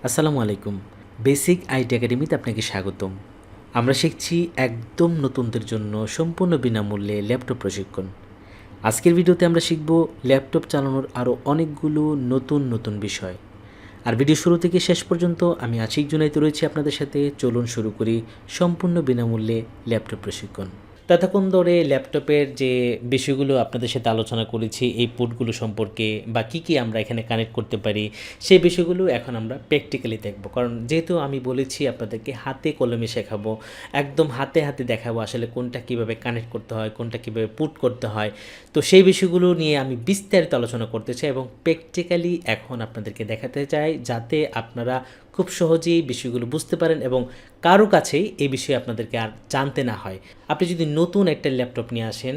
আসসালামু আলাইকুম। Basic IT একাডেমিতে আপনাকে স্বাগতম। আমরা শিখছি একদম নতুনদের জন্য সম্পূর্ণ বিনামূল্যে ল্যাপটপ প্রশিক্ষণ। আজকের ভিডিওতে আমরা শিখব ল্যাপটপ চালানোর আরও অনেকগুলো নতুন বিষয়। আর ভিডিও শুরু থেকে শেষ পর্যন্ত আমি আশিক জুনাইতে রয়েছি আপনাদের সাথে। চলুন শুরু করি সম্পূর্ণ বিনামূল্যে ল্যাপটপ প্রশিক্ষণ। ততক্ষণ ধরে ল্যাপটপের যে বিষয়গুলো আপনাদের সাথে আলোচনা করেছি, এই পোর্টগুলো সম্পর্কে বা কী আমরা এখানে কানেক্ট করতে পারি, সেই বিষয়গুলো এখন আমরা প্র্যাকটিক্যালি দেখব। কারণ যেহেতু আমি বলেছি আপনাদেরকে হাতে কলমে শেখাবো, একদম হাতে দেখাবো আসলে কোনটা কীভাবে কানেক্ট করতে হয়, কোনটা কীভাবে পুট করতে হয়। তো সেই বিষয়গুলো নিয়ে আমি বিস্তারিত আলোচনা করতে চাই এবং প্র্যাকটিক্যালি এখন আপনাদেরকে দেখাতে চাই, যাতে আপনারা খুব সহজেই বিষয়গুলো বুঝতে পারেন এবং কারো কাছেই এই বিষয়ে আপনাদেরকে আর জানতে না হয়। আপনি যদি নতুন একটা ল্যাপটপ নিয়ে আসেন,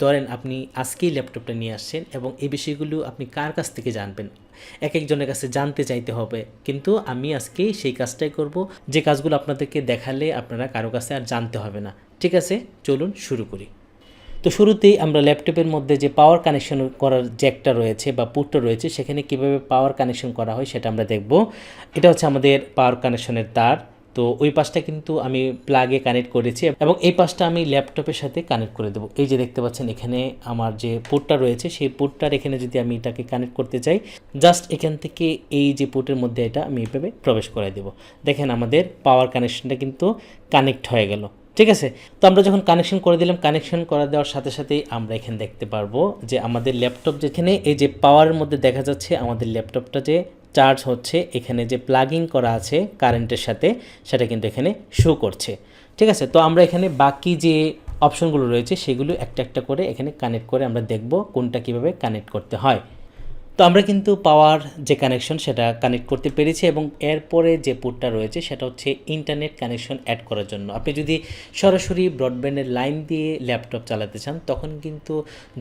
ধরেন আপনি আজকেই ল্যাপটপটা নিয়ে আসছেন এবং এই বিষয়গুলো আপনি কার কাছ থেকে জানবেন, এক একজনের কাছে জানতে চাইতে হবে। কিন্তু আমি আজকে সেই কাজটাই করব, যে কাজগুলো আপনাদেরকে দেখালে আপনারা কারো কাছে আর জানতে হবে না। ঠিক আছে, চলুন শুরু করি। তো শুরুতেই আমরা ল্যাপটপের মধ্যে যে পাওয়ার কানেকশন করার জ্যাকটা রয়েছে বা পুটটা রয়েছে, সেখানে কিভাবে পাওয়ার কানেকশন করা হয় সেটা আমরা দেখব। এটা হচ্ছে আমাদের পাওয়ার কানেকশনের তার। তো ওই পাশটা কিন্তু আমি প্লাগে কানেক্ট করেছি এবং এই পাশটা আমি ল্যাপটপের সাথে কানেক্ট করে দেবো। এই যে দেখতে পাচ্ছেন এখানে আমার যে পোর্টটা রয়েছে, সেই পোর্টটার এখানে যদি আমি এটাকে কানেক্ট করতে চাই, জাস্ট এখান থেকে এই যে পোর্টের মধ্যে এটা আমি এইভাবে প্রবেশ করে দেবো। দেখেন আমাদের পাওয়ার কানেকশনটা কিন্তু কানেক্ট হয়ে গেল। ঠিক আছে, তো আমরা যখন কানেকশন করে দিলাম, কানেকশন করা দেওয়ার সাথে সাথেই আমরা এখানে দেখতে পারবো যে আমাদের ল্যাপটপ যেখানে এই যে পাওয়ারের মধ্যে দেখা যাচ্ছে আমাদের ল্যাপটপটা যে চার্জ হচ্ছে, এখানে যে প্লাগিং করা আছে কারেন্টের সাথে, সেটা কিন্তু এখানে শো করছে। ঠিক আছে, তো আমরা এখানে বাকি যে অপশনগুলো রয়েছে সেগুলো একটা একটা করে এখানে কানেক্ট করে আমরা দেখব কোনটা কিভাবে কানেক্ট করতে হয়। তো আমরা কিন্তু পাওয়ার যে কানেকশন সেটা কানেক্ট করতে পেরেছি এবং এরপরে যে পোর্টটা রয়েছে সেটা হচ্ছে ইন্টারনেট কানেকশন অ্যাড করার জন্য। আপনি যদি সরাসরি ব্রডব্যান্ডের লাইন দিয়ে ল্যাপটপ চালাতে চান, তখন কিন্তু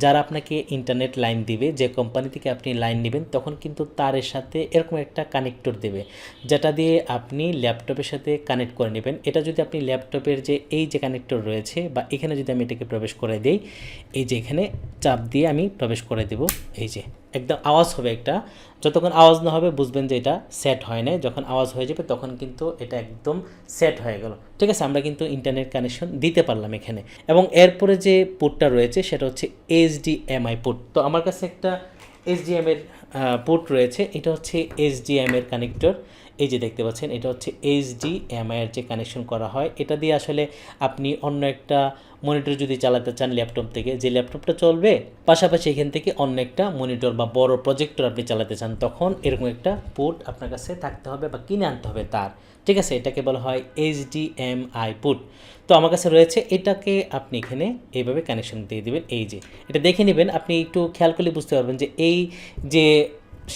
যারা আপনাকে ইন্টারনেট লাইন দিবে, যে কোম্পানি থেকে আপনি লাইন নেবেন, তখন কিন্তু তারের সাথে এরকম একটা কানেক্টর দেবে, যেটা দিয়ে আপনি ল্যাপটপের সাথে কানেক্ট করে নেবেন। এটা যদি আপনি ল্যাপটপের যে এই যে কানেক্টর রয়েছে বা এখানে যদি আমি এটাকে প্রবেশ করে দিই, এই যে এখানে চাপ দিয়ে আমি প্রবেশ করে দেব, এই যে একদম আওয়াজ হবে একটা। যতক্ষণ আওয়াজ না হবে বুঝবেন যে এটা সেট হয় না। যখন আওয়াজ হয়ে যাবে তখন কিন্তু এটা একদম সেট হয়ে গেল। ঠিক আছে, আমরা কিন্তু ইন্টারনেট কানেকশন দিতে পারলাম এখানে। এবং এরপরে যে পোর্টটা রয়েছে সেটা হচ্ছে এইচডিএমআই পোর্ট। তো আমার কাছে একটা এইচডিএম এর পোর্ট রয়েছে, এটা হচ্ছে এইচডিএম এর কানেক্টর। এই যে দেখতে পাচ্ছেন, এটা হচ্ছে এইচডিএমআই এর যে কানেকশন করা হয়, এটা দিয়ে আসলে আপনি অন্য একটা মনিটর যদি চালাতে চান ল্যাপটপ থেকে, যে ল্যাপটপটা চলবে পাশাপাশি এখান থেকে অন্য একটা মনিটর বা বড় প্রজেক্টর আপনি চালাতে চান, তখন এরকম একটা পোর্ট আপনার কাছে থাকতে হবে বা কিনে আনতে হবে তার। ঠিক আছে, এটাকে বলা হয় এইচডিএমআই পোর্ট। তো আমার কাছে রয়েছে, এটাকে আপনি এখানে এইভাবে কানেকশন দিয়ে দেবেন। এই যে এটা দেখে নেবেন, আপনি একটু খেয়াল করলে বুঝতে পারবেন যে এই যে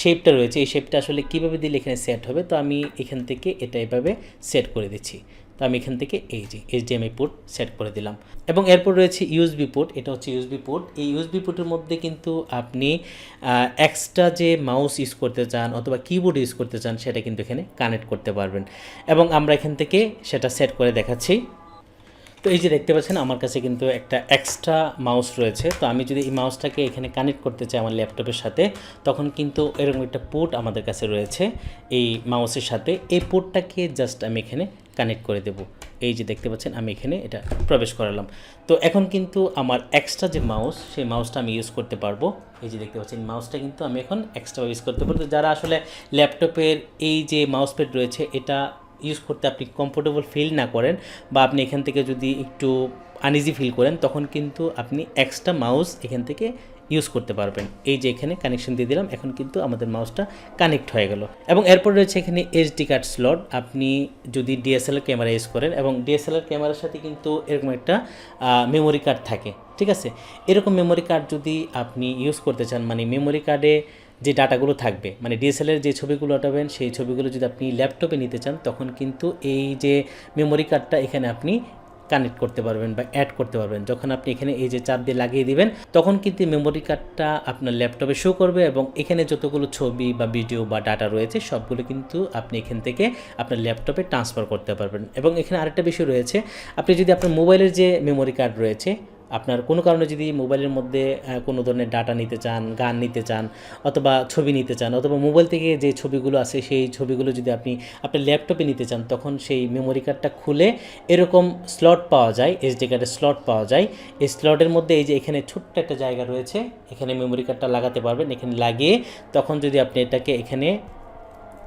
শেপটা রয়েছে, এই শেপটা আসলে কীভাবে দিলে এখানে সেট হবে। তো আমি এখান থেকে এটা এভাবে সেট করে দিচ্ছি। তো আমি এখান থেকে এই যে এইচডিএমআই পোর্ট সেট করে দিলাম। এবং এরপর রয়েছে ইউএসবি পোর্ট। এটা হচ্ছে ইউএসবি পোর্ট। এই ইউএসবি পোর্টের মধ্যে কিন্তু আপনি এক্সট্রা যে মাউস ইউজ করতে চান অথবা কিবোর্ড ইউজ করতে চান, সেটা কিন্তু এখানে কানেক্ট করতে পারবেন। এবং আমরা এখান থেকে সেটা সেট করে দেখাচ্ছি। তো এই যে দেখতে পাচ্ছেন আমার কাছে কিন্তু একটা এক্সট্রা মাউস রয়েছে। তো আমি যদি এই মাউসটাকে এখানে কানেক্ট করতে চাই আমার ল্যাপটপের সাথে, তখন কিন্তু এরকম একটা পোর্ট আমাদের কাছে রয়েছে এই মাউসের সাথে। এই পোর্টটাকে জাস্ট আমি এখানে কানেক্ট করে দেব। এই যে দেখতে পাচ্ছেন আমি এখানে এটা প্রবেশ করালাম। তো এখন কিন্তু আমার এক্সট্রা যে মাউস, সেই মাউসটা আমি ইউজ করতে পারবো। এই যে দেখতে পাচ্ছেন মাউসটা কিন্তু আমি এখন এক্সট্রা ইউজ করতে পারবো। তো যারা আসলে ল্যাপটপের এই যে মাউস প্যাড রয়েছে এটা ইউজ করতে আপনি কমফোর্টেবল ফিল না করেন, বা আপনি এখান থেকে যদি একটু আনইজি ফিল করেন, তখন কিন্তু আপনি এক্সট্রা মাউস এখান থেকে ইউজ করতে পারবেন। এই যে এখানে কানেকশন দিয়ে দিলাম, এখন কিন্তু আমাদের মাউসটা কানেক্ট হয়ে গেল। এবং এরপর রয়েছে এখানে এইচডি কার্ড স্লট। আপনি যদি ডিএসএলআর ক্যামেরা ইউজ করেন, এবং ডিএসএলআর ক্যামেরার সাথে কিন্তু এরকম একটা মেমোরি কার্ড থাকে। ঠিক আছে, এরকম মেমোরি কার্ড যদি আপনি ইউজ করতে চান, মানে মেমোরি কার্ডে যে ডাটাগুলো থাকবে, মানে ডিএসএলআর যে ছবিগুলো ওঠাবেন, সেই ছবিগুলো যদি আপনি ল্যাপটপে নিতে চান, তখন কিন্তু এই যে মেমোরি কার্ডটা এখানে আপনি কানেক্ট করতে পারবেন বা অ্যাড করতে পারবেন। যখন আপনি এখানে এই যে চাপ দিয়ে লাগিয়ে দিবেন, তখন কিন্তু মেমোরি কার্ডটা আপনার ল্যাপটপে শো করবে এবং এখানে যতগুলো ছবি বা ভিডিও বা ডাটা রয়েছে সবগুলো কিন্তু আপনি এখান থেকে আপনার ল্যাপটপে ট্রান্সফার করতে পারবেন। এবং এখানে আরেকটা বিষয় রয়েছে, আপনি যদি আপনার মোবাইলের যে মেমোরি কার্ড রয়েছে আপনার কোনো কারণে যদি মোবাইলের মধ্যে কোনো ধরনের ডাটা নিতে চান, গান নিতে চান অথবা ছবি নিতে চান অথবা মোবাইল থেকে যে ছবিগুলো আছে সেই ছবিগুলো যদি আপনি আপনার ল্যাপটপে নিতে চান, তখন সেই মেমোরি কার্ডটা খুলে এরকম স্লট পাওয়া যায়, এসডি কার্ডের স্লট পাওয়া যায়। এই স্লটের মধ্যে এই যে এখানে ছোট্ট একটা জায়গা রয়েছে, এখানে মেমোরি কার্ডটা লাগাতে পারবেন। এখানে লাগিয়ে তখন যদি আপনি এটাকে এখানে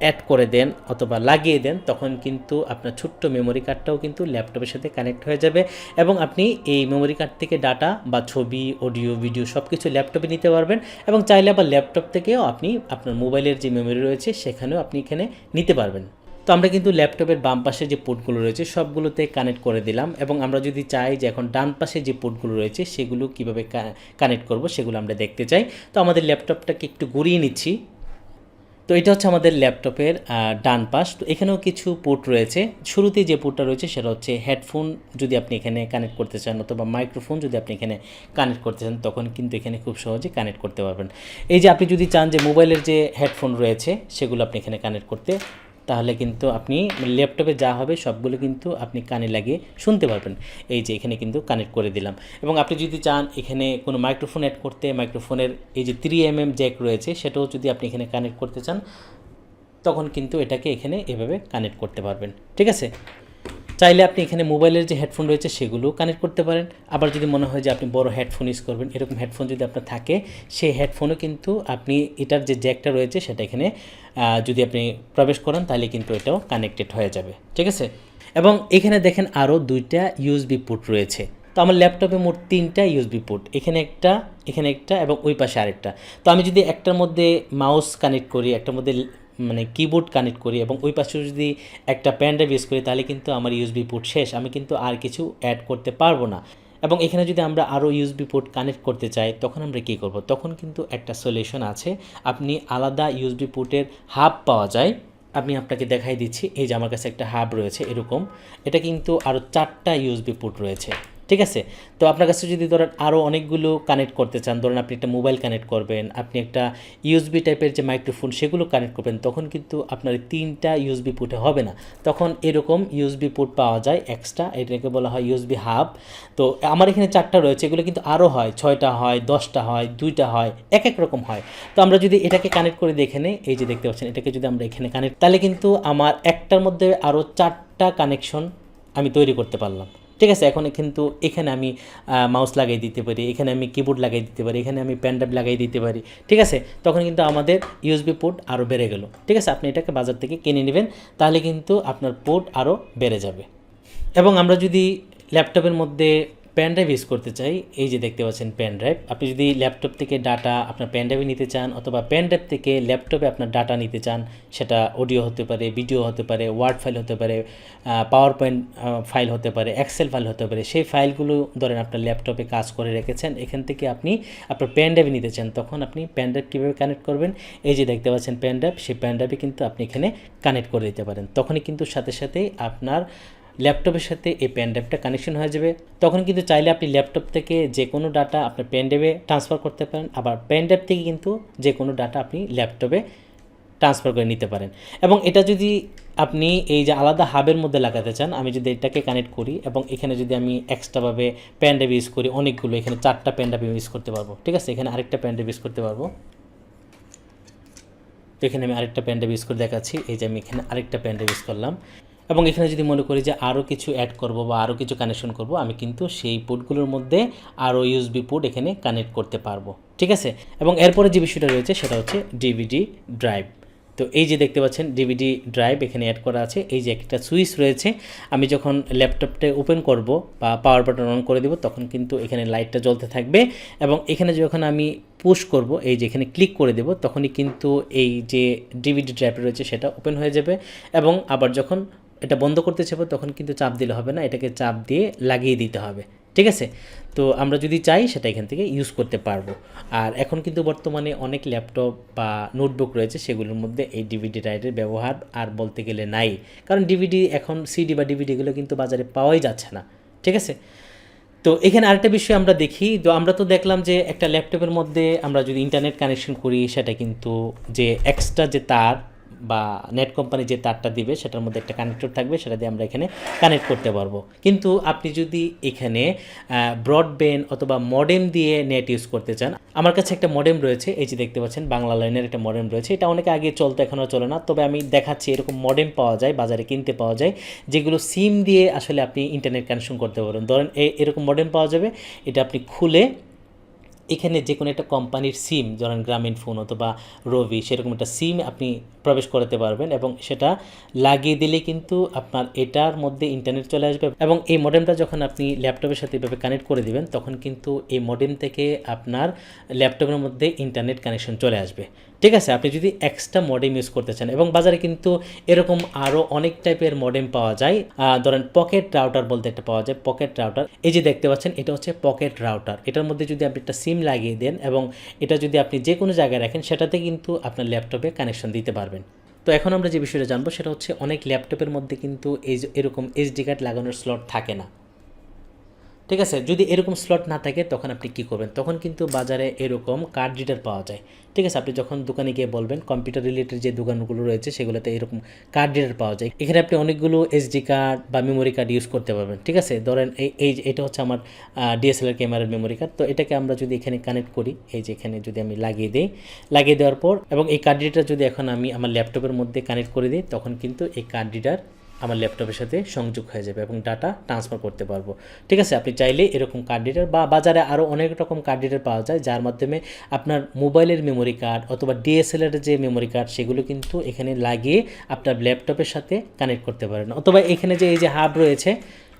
অ্যাড করে দেন অথবা লাগিয়ে দেন, তখন কিন্তু আপনার ছোট্ট মেমোরি কার্ডটাও কিন্তু ল্যাপটপের সাথে কানেক্ট হয়ে যাবে এবং আপনি এই মেমোরি কার্ড থেকে ডাটা বা ছবি, অডিও, ভিডিও সব কিছু ল্যাপটপে নিতে পারবেন এবং চাইলে আবার ল্যাপটপ থেকেও আপনি আপনার মোবাইলের যে মেমোরি রয়েছে সেখানেও আপনি এখানে নিতে পারবেন। তো আমরা কিন্তু ল্যাপটপের বাম পাশে যে পোর্টগুলো রয়েছে সবগুলোতে কানেক্ট করে দিলাম এবং আমরা যদি চাই যে এখন ডান পাশে যে পোর্টগুলো রয়েছে সেগুলো কীভাবে কানেক্ট করব সেগুলো আমরা দেখতে চাই। তো আমাদের ল্যাপটপটাকে একটু ঘুরিয়ে নিচ্ছি। তো এটা হচ্ছে আমাদের ল্যাপটপের ডান পাশ। তো এখানেও কিছু পোর্ট রয়েছে। শুরুতে যে পোর্টটা রয়েছে সেটা হচ্ছে হেডফোন যদি আপনি এখানে কানেক্ট করতে চান অথবা মাইক্রোফোন যদি আপনি এখানে কানেক্ট করতে চান, তখন কিন্তু এখানে খুব সহজে কানেক্ট করতে পারবেন। এই যে আপনি যদি চান যে মোবাইলের যে হেডফোন রয়েছে সেগুলো আপনি এখানে কানেক্ট করতে, তাহলে কিন্তু আপনি ল্যাপটপে যা হবে সবগুলো কিন্তু আপনি কানে লাগিয়ে শুনতে পারবেন। এই যে এখানে কিন্তু কানেক্ট করে দিলাম এবং আপনি যদি চান এখানে কোনো মাইক্রোফোন অ্যাড করতে, মাইক্রোফোনের এই যে 3mm জ্যাক রয়েছে সেটাও যদি আপনি এখানে কানেক্ট করতে চান, তখন কিন্তু এটাকে এখানে এভাবে কানেক্ট করতে পারবেন। ঠিক আছে, চাইলে আপনি এখানে মোবাইলের যে হেডফোন রয়েছে সেগুলো কানেক্ট করতে পারেন। আবার যদি মনে হয় যে আপনি বড় হেডফোন ইউজ করবেন, এরকম হেডফোন যদি আপনার থাকে, সেই হেডফোনও কিন্তু আপনি এটার যে জ্যাকটা রয়েছে সেটা এখানে যদি আপনি প্রবেশ করেন তাহলে কিন্তু এটাও কানেক্টেড হয়ে যাবে। ঠিক আছে, এবং এখানে দেখেন আরও 2টা ইউএসবি পোর্ট রয়েছে। তো আমার ল্যাপটপে মোট 3টা ইউএসবি পোর্ট, এখানে একটা এবং ওই পাশে আরেকটা। তো আমি যদি একটার মধ্যে মাউস কানেক্ট করি, একটার মধ্যে মানে কিবোর্ড কানেক্ট করি এবং ওই পাশে যদি একটা পেন ড্রাইভ ইউজ করি, তাহলে কিন্তু আমার ইউএসবি পোর্ট শেষ, আমি কিন্তু আর কিছু অ্যাড করতে পারবো না। এবং এখানে যদি আমরা আরও ইউএসবি পোর্ট কানেক্ট করতে চাই, তখন আমরা কী করব? তখন কিন্তু একটা সলিউশন আছে। আপনি আলাদা ইউএসবি পোর্টের হাব পাওয়া যায়, আমি আপনাকে দেখাই দিচ্ছি। এই যে আমার কাছে একটা হাব রয়েছে এরকম, এটা কিন্তু আরও 4টা ইউএসবি পোর্ট রয়েছে। ঠিক আছে, তো আপনার কাছে যদি ধরেন আরও অনেকগুলো কানেক্ট করতে চান, ধরেন আপনি একটা মোবাইল কানেক্ট করবেন, আপনি একটা ইউএসবি টাইপের যে মাইক্রোফোন সেগুলো কানেক্ট করবেন, তখন কিন্তু আপনার 3টা ইউএসবি পোর্টে হবে না। তখন এরকম ইউএসবি পোর্ট পাওয়া যায় এক্সট্রা, এটাকে বলা হয় ইউএসবি হাব। তো আমার এখানে 4টা রয়েছে, এগুলো কিন্তু আরও হয়, 6টা হয়, 10টা হয়, 2টা হয়, এক এক রকম হয়। তো আমরা যদি এটাকে কানেক্ট করে দেখে নেই, এই যে দেখতে পাচ্ছেন, এটাকে যদি আমরা এখানে কানেক্ট, তাহলে কিন্তু আমার একটার মধ্যে আরও 4টা কানেকশন আমি তৈরি করতে পারলাম। ঠিক আছে, এখন কিন্তু এখানে আমি মাউস লাগিয়ে দিতে পারি, এখানে আমি কিবোর্ড লাগিয়ে দিতে পারি, এখানে আমি পেন ড্রাইভ লাগিয়ে দিতে পারি। ঠিক আছে, তখন কিন্তু আমাদের ইউএসবি পোর্ট আরও বেড়ে গেল। ঠিক আছে, আপনি এটাকে বাজার থেকে কিনে নেবেন, তাহলে কিন্তু আপনার পোর্ট আরও বেড়ে যাবে। এবং আমরা যদি ল্যাপটপের মধ্যে পেন ড্রাইভ ইউজ করতে চাই, এই যে দেখতে পাচ্ছেন পেন ড্রাইভ, আপনি যদি ল্যাপটপ থেকে ডাটা আপনার পেন ড্রাইভে নিতে চান অথবা পেন ড্রাইভ থেকে ল্যাপটপে আপনার ডাটা নিতে চান, সেটা অডিও হতে পারে, ভিডিও হতে পারে, ওয়ার্ড ফাইল হতে পারে, পাওয়ার পয়েন্ট ফাইল হতে পারে, এক্সেল ফাইল হতে পারে, সেই ফাইলগুলো ধরেন আপনার ল্যাপটপে কাজ করে রেখেছেন, এখান থেকে আপনি আপনার পেন ড্রাইভে নিতে চান, তখন আপনি পেন ড্রাইভ কীভাবে কানেক্ট করবেন? এই যে দেখতে পাচ্ছেন পেন ড্রাইভ, সেই পেন ড্রাইভে কিন্তু আপনি এখানে কানেক্ট করে দিতে পারেন। তখনই কিন্তু সাথে সাথেই আপনার ল্যাপটপের সাথে এই পেন ড্রাইভটা কানেকশন হয়ে যাবে। তখন কিন্তু চাইলে আপনি ল্যাপটপ থেকে যে কোনো ডাটা আপনার পেন ড্রাইভে ট্রান্সফার করতে পারেন, আবার পেন ড্রাইভ থেকে কিন্তু যে কোনো ডাটা আপনি ল্যাপটপে ট্রান্সফার করে নিতে পারেন। এবং এটা যদি আপনি এই যে আলাদা হাবের মধ্যে লাগাতে চান, আমি যদি এটাকে কানেক্ট করি এবং এখানে যদি আমি এক্সট্রাভাবে পেন ড্রাইভ ইউজ করি, অনেকগুলো, এখানে 4টা পেন ড্রাইভ ইউজ করতে পারবো। ঠিক আছে, এখানে আরেকটা পেন ড্রাইভ ইউজ করতে পারবো। তো এখানে আমি আরেকটা পেন ড্রাইভ ইউজ করে দেখাচ্ছি, এই যে আমি এখানে আরেকটা পেন ড্রাইভ ইউজ করলাম। এবং এখানে যদি মনে করি যে আরও কিছু অ্যাড করব বা আরও কিছু কানেকশন করব, আমি কিন্তু সেই পোর্টগুলোর মধ্যে আরও ইউএসবি পোর্ট এখানে কানেক্ট করতে পারবো। ঠিক আছে, এবং এরপরে যে বিষয়টা রয়েছে সেটা হচ্ছে ডিভিডি ড্রাইভ। তো এই যে দেখতে পাচ্ছেন ডিভিডি ড্রাইভ এখানে অ্যাড করা আছে, এই যে একটা সুইচ রয়েছে, আমি যখন ল্যাপটপটা ওপেন করব বা পাওয়ার বাটন অন করে দেব, তখন কিন্তু এখানে লাইটটা জ্বলতে থাকবে এবং এখানে যখন আমি পুশ করব, এই যে এখানে ক্লিক করে দেব, তখনই কিন্তু এই যে ডিভিডি ড্রাইভ রয়েছে সেটা ওপেন হয়ে যাবে। এবং আবার যখন এটা বন্ধ করতে চাইবো তখন কিন্তু চাপ দিলে হবে না, এটাকে চাপ দিয়ে লাগিয়ে দিতে হবে। ঠিক আছে, তো আমরা যদি চাই সেটা এখান থেকে ইউজ করতে পারবো। আর এখন কিন্তু বর্তমানে অনেক ল্যাপটপ বা নোটবুক রয়েছে, সেগুলোর মধ্যে এই ডিভিডি রাইডের ব্যবহার আর বলতে গেলে নাই, কারণ ডিভিডি এখন সিডি বা ডিভিডিগুলো কিন্তু বাজারে পাওয়াই যাচ্ছে না। ঠিক আছে, তো এখানে আরেকটা বিষয় আমরা দেখি, তো আমরা তো দেখলাম যে একটা ল্যাপটপের মধ্যে আমরা যদি ইন্টারনেট কানেকশন করি, সেটা কিন্তু যে এক্সট্রা যে তার বা নেট কোম্পানি যে তারটা দিবে সেটার মধ্যে একটা কানেক্টর থাকবে, সেটা দিয়ে আমরা এখানে কানেক্ট করতে পারবো। কিন্তু আপনি যদি এখানে ব্রডব্যান্ড অথবা মডেম দিয়ে নেট ইউজ করতে চান, আমার কাছে একটা মডেম রয়েছে, এই যে দেখতে পাচ্ছেন বাংলা লাইনের একটা মডেম রয়েছে। এটা অনেক আগে চলতো, এখনও চলে না, তবে আমি দেখাচ্ছি এরকম মডেম পাওয়া যায়, বাজারে কিনতে পাওয়া যায়, যেগুলো সিম দিয়ে আসলে আপনি ইন্টারনেট কানেকশন করতে পারবেন। ধরেন এরকম মডেম পাওয়া যাবে, এটা আপনি খুলে এখানে যে কোনো একটা কোম্পানির সিম, ধরেন গ্রামীণ ফোন অথবা রবি, সেরকম একটা সিম আপনি প্রবেশ করতে পারবেন এবং সেটা লাগিয়ে দিলে কিন্তু আপনার এটার মধ্যে ইন্টারনেট চলে আসবে। এবং এই মডেমটা যখন আপনি ল্যাপটপের সাথে এভাবে কানেক্ট করে দিবেন, তখন কিন্তু এই মডেম থেকে আপনার ল্যাপটপের মধ্যে ইন্টারনেট কানেকশন চলে আসবে। ঠিক আছে, আপনি যদি এক্সট্রা মডেম ইউজ করতে চান, এবং বাজারে কিন্তু এরকম আরও অনেক টাইপের মডেম পাওয়া যায়। ধরেন পকেট রাউটার বলতে একটা পাওয়া যায়, পকেট রাউটার, এই যে দেখতে পাচ্ছেন এটা হচ্ছে পকেট রাউটার। এটার মধ্যে যদি আপনি একটা সিম লাগিয়ে দেন এবং এটা যদি আপনি যে কোনো জায়গায় রাখেন, সেটাতে কিন্তু আপনার ল্যাপটপে কানেকশন দিতে পারবেন। তো এখন আমরা যে বিষয়টা জানবো সেটা হচ্ছে অনেক ল্যাপটপের মধ্যে কিন্তু এরকম এসডি কার্ড লাগানোর স্লট থাকে না। ঠিক আছে, যদি এরকম স্লট না থাকে তখন আপনি কী করবেন, তখন কিন্তু বাজারে এরকম কার্ড রিডার পাওয়া যায়। ঠিক আছে, আপনি যখন দোকানে গিয়ে বলবেন, কম্পিউটার রিলেটেড যে দোকানগুলো রয়েছে সেগুলোতে এরকম কার্ড রিডার পাওয়া যায়। এখানে আপনি অনেকগুলো এসডি কার্ড বা মেমোরি কার্ড ইউজ করতে পারবেন। ঠিক আছে, ধরেন এটা হচ্ছে আমার ডিএসএলআর ক্যামেরার মেমোরি কার্ড। তো এটাকে আমরা যদি এখানে কানেক্ট করি, এই যে এখানে যদি আমি লাগিয়ে দিই, লাগিয়ে দেওয়ার পর এবং এই কার্ড রিডার যদি এখন আমি আমার ল্যাপটপের মধ্যে কানেক্ট করে দিই, তখন কিন্তু এই কার্ড রিডার আমার ল্যাপটপের সাথে সংযোগ হয়ে যাবে এবং ডাটা ট্রান্সফার করতে পারবো। ঠিক আছে, আপনি চাইলে এরকম কার্ড রিডার বা বাজারে আরও অনেক রকম কার্ড রিডার পাওয়া যায়, যার মাধ্যমে আপনার মোবাইলের মেমোরি কার্ড অথবা ডিএসএলআর যে মেমোরি কার্ড সেগুলো কিন্তু এখানে লাগিয়ে আপনার ল্যাপটপের সাথে কানেক্ট করতে পারেন। অথবা এখানে যে এই যে হাব রয়েছে,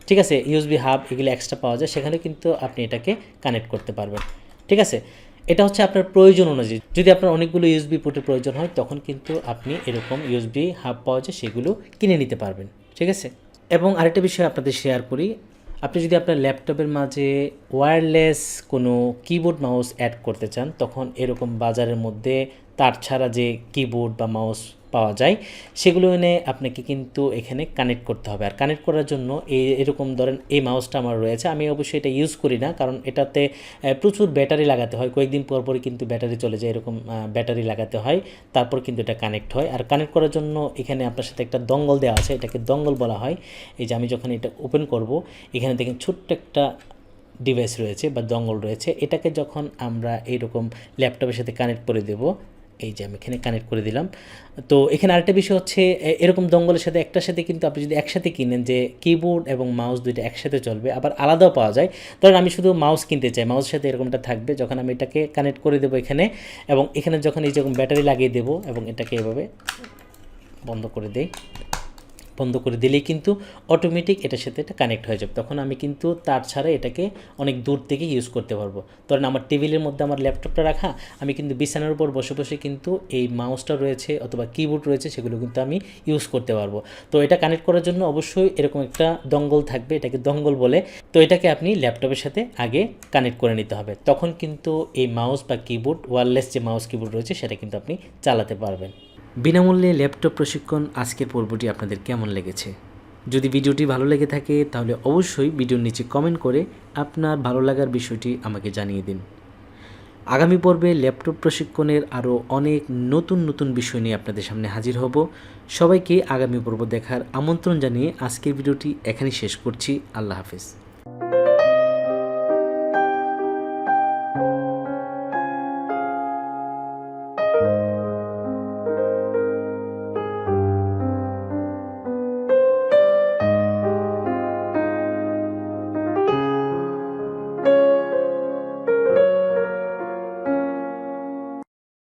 ঠিক আছে, ইউএসবি হাব, এগুলো এক্সট্রা পাওয়া যায়, সেখানে কিন্তু আপনি এটাকে কানেক্ট করতে পারবেন। ঠিক আছে, এটা হচ্ছে আপনার প্রয়োজন অনুযায়ী। যদি আপনার অনেকগুলো ইউএসবি পোর্টের প্রয়োজন হয়, তখন কিন্তু আপনি এরকম ইউএসবি হাব পাওয়া যায়, সেগুলো কিনে নিতে পারবেন। ঠিক আছে, এবং আরেকটা বিষয় আপনাদের শেয়ার করি, আপনি যদি আপনার ল্যাপটপের মাঝে ওয়্যারলেস কোনো কিবোর্ড মাউস অ্যাড করতে চান, তখন এরকম বাজারের মধ্যে তার ছাড়া যে কিবোর্ড বা মাউস পাওয়া যায়, সেগুলো এনে আপনাকে কিন্তু এখানে কানেক্ট করতে হবে। আর কানেক্ট করার জন্য এরকম ধরেন এই মাউসটা আমার রয়েছে, আমি অবশ্যই এটা ইউজ করি না, কারণ এটাতে প্রচুর ব্যাটারি লাগাতে হয়, কয়েকদিন পর পরই কিন্তু ব্যাটারি চলে যায়, এরকম ব্যাটারি লাগাতে হয়, তারপর কিন্তু এটা কানেক্ট হয়। আর কানেক্ট করার জন্য এখানে আপনার সাথে একটা দঙ্গল দেওয়া আছে, এটাকে দঙ্গল বলা হয়। এই যে আমি যখন এটা ওপেন করব, এখানে দেখেন ছোট্ট একটা ডিভাইস রয়েছে বা দঙ্গল রয়েছে, এটাকে যখন আমরা এইরকম ল্যাপটপের সাথে কানেক্ট করে দেব, এই যে আমি এখানে কানেক্ট করে দিলাম। তো এখানে আরেকটা বিষয় হচ্ছে, এরকম দঙ্গলের সাথে একটার সাথে কিন্তু আপনি যদি একসাথে কিনেন, যে কিবোর্ড এবং মাউস দুইটা একসাথে চলবে, আবার আলাদাও পাওয়া যায়। ধরেন আমি শুধু মাউস কিনতে চাই, মাউসের সাথে এরকমটা থাকবে, যখন আমি এটাকে কানেক্ট করে দেবো এখানে, এবং এখানে যখন এই যেরকম ব্যাটারি লাগিয়ে দেবো এবং এটাকে এভাবে বন্ধ করে দেই, বন্ধ করে দিলেই কিন্তু অটোমেটিক এটার সাথে এটা কানেক্ট হয়ে যাবে। তখন আমি কিন্তু তার ছাড়া এটাকে অনেক দূর থেকে ইউজ করতে পারবো। ধরেন আমার টেবিলের মধ্যে আমার ল্যাপটপটা রাখা, আমি কিন্তু বিছানার উপর বসে বসে কিন্তু এই মাউসটা রয়েছে অথবা কিবোর্ড রয়েছে, সেগুলো কিন্তু আমি ইউজ করতে পারবো। তো এটা কানেক্ট করার জন্য অবশ্যই এরকম একটা দঙ্গল থাকবে, এটাকে দঙ্গল বলে। তো এটাকে আপনি ল্যাপটপের সাথে আগে কানেক্ট করে নিতে হবে, তখন কিন্তু এই মাউস বা কিবোর্ড, ওয়্যারলেস যে মাউস কিবোর্ড রয়েছে, সেটা কিন্তু আপনি চালাতে পারবেন। বিনামূল্যে ল্যাপটপ প্রশিক্ষণ আজকের পর্বটি আপনাদের কেমন লেগেছে? যদি ভিডিওটি ভালো লেগে থাকে তাহলে অবশ্যই ভিডিওর নিচে কমেন্ট করে আপনার ভালো লাগার বিষয়টি আমাকে জানিয়ে দিন। আগামী পর্বে ল্যাপটপ প্রশিক্ষণের আরও অনেক নতুন নতুন বিষয় নিয়ে আপনাদের সামনে হাজির হব। সবাইকে আগামী পর্ব দেখার আমন্ত্রণ জানিয়ে আজকের ভিডিওটি এখানেই শেষ করছি। আল্লাহ হাফেজ।